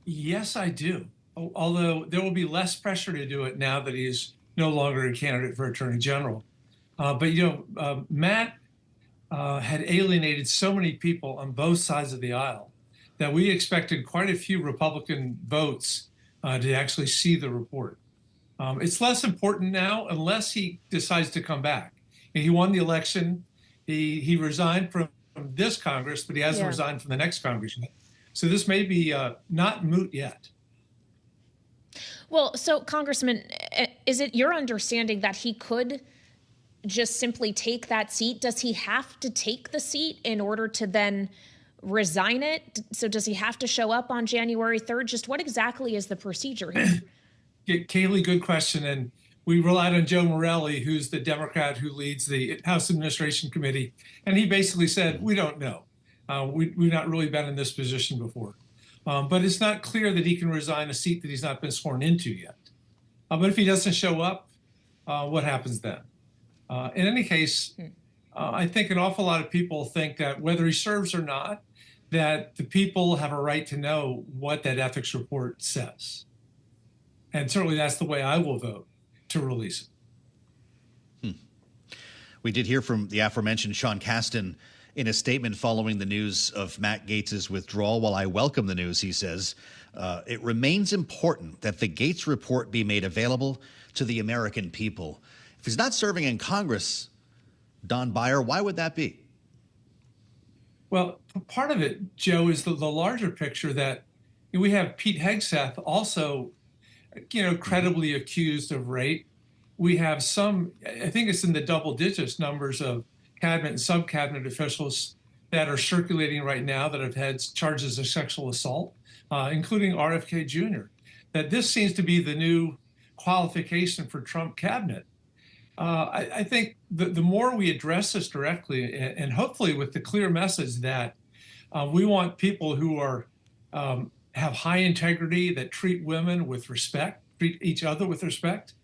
Yes, I do. Although there will be less pressure to do it now that he's no longer a candidate for attorney general. Matt had alienated so many people on both sides of the aisle that we expected quite a few Republican votes to actually see the report. It's less important now unless he decides to come back. And he won the election. He resigned from this Congress, but he hasn't resigned from the next Congress yet. So this may be not moot yet. Well, so Congressman, is it your understanding that he could just simply take that seat? Does he have to take the seat in order to then resign it? So does he have to show up on January 3rd? Just what exactly is the procedure here? Kaylee, good question. And we relied on Joe Morelli, who's the Democrat who leads the House Administration Committee. And he basically said, we don't know. We've not really been in this position before. But it's not clear that he can resign a seat that he's not been sworn into yet. But if he doesn't show up, what happens then? In any case, I think an awful lot of people think that whether he serves or not, that the people have a right to know what that ethics report says. And certainly that's the way I will vote to release it. We did hear from the aforementioned Sean Casten in a statement following the news of Matt Gaetz's withdrawal. While I welcome the news, he says, it remains important that the Gaetz report be made available to the American people. If he's not serving in Congress, Don Beyer, why would that be? Well, part of it, Joe, is the larger picture that we have Pete Hegseth also, credibly accused of rape. We have some, I think it's in the double digits numbers of cabinet and sub-cabinet officials that are circulating right now that have had charges of sexual assault, including RFK Jr., that this seems to be the new qualification for Trump cabinet. I think the more we address this directly, and hopefully with the clear message that we want people who are have high integrity, that treat women with respect, treat each other with respect,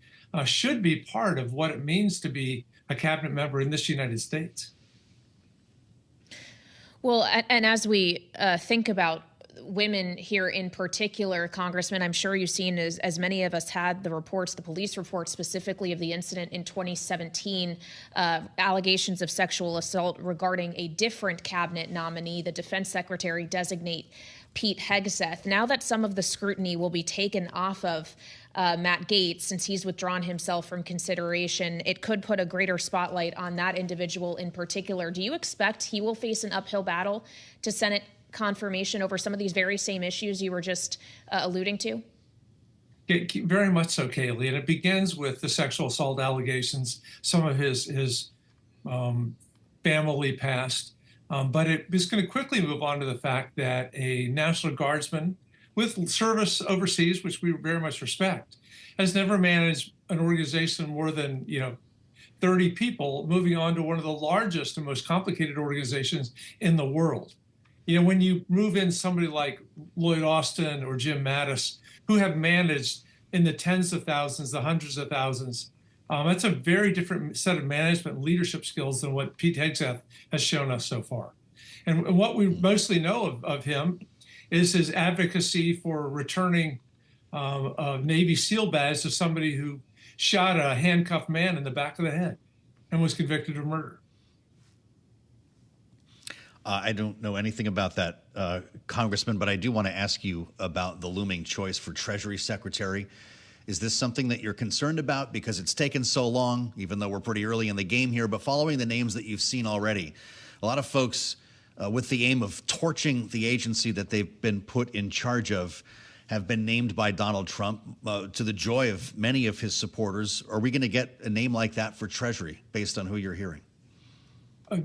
should be part of what it means to be a cabinet member in this United States. Well, and as we think about women here in particular, Congressman, I'm sure you've seen, as many of us had, the reports, the police reports specifically of the incident in 2017, allegations of sexual assault regarding a different cabinet nominee, the defense secretary designate Pete Hegseth. Now that some of the scrutiny will be taken off of Matt Gaetz, since he's withdrawn himself from consideration, it could put a greater spotlight on that individual in particular. Do you expect he will face an uphill battle to Senate confirmation over some of these very same issues you were just alluding to? Very much so, Kaylee. And it begins with the sexual assault allegations, some of his family past. But it's going to quickly move on to the fact that a National Guardsman with service overseas, which we very much respect, has never managed an organization more than 30 people, moving on to one of the largest and most complicated organizations in the world. When you move in somebody like Lloyd Austin or Jim Mattis, who have managed in the tens of thousands, the hundreds of thousands, that's a very different set of management and leadership skills than what Pete Hegseth has shown us so far. And what we mostly know of him is his advocacy for returning a Navy SEAL badge to somebody who shot a handcuffed man in the back of the head and was convicted of murder. I don't know anything about that, Congressman, but I do want to ask you about the looming choice for Treasury Secretary. Is this something that you're concerned about because it's taken so long, even though we're pretty early in the game here, but following the names that you've seen already, a lot of folks with the aim of torching the agency that they've been put in charge of have been named by Donald Trump to the joy of many of his supporters. Are we going to get a name like that for Treasury based on who you're hearing?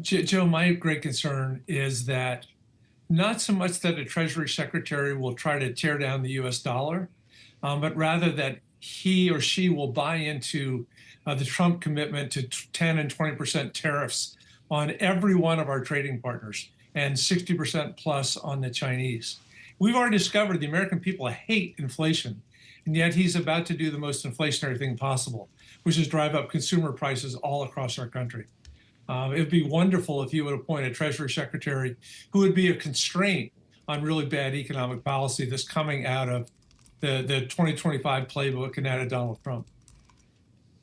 Joe, my great concern is that not so much that a Treasury Secretary will try to tear down the U.S. dollar, but rather that he or she will buy into the Trump commitment to 10 and 20% tariffs on every one of our trading partners and 60% plus on the Chinese. We've already discovered the American people hate inflation, and yet he's about to do the most inflationary thing possible, which is drive up consumer prices all across our country. It would be wonderful if you would appoint a Treasury Secretary who would be a constraint on really bad economic policy that's coming out of the 2025 playbook and out of Donald Trump.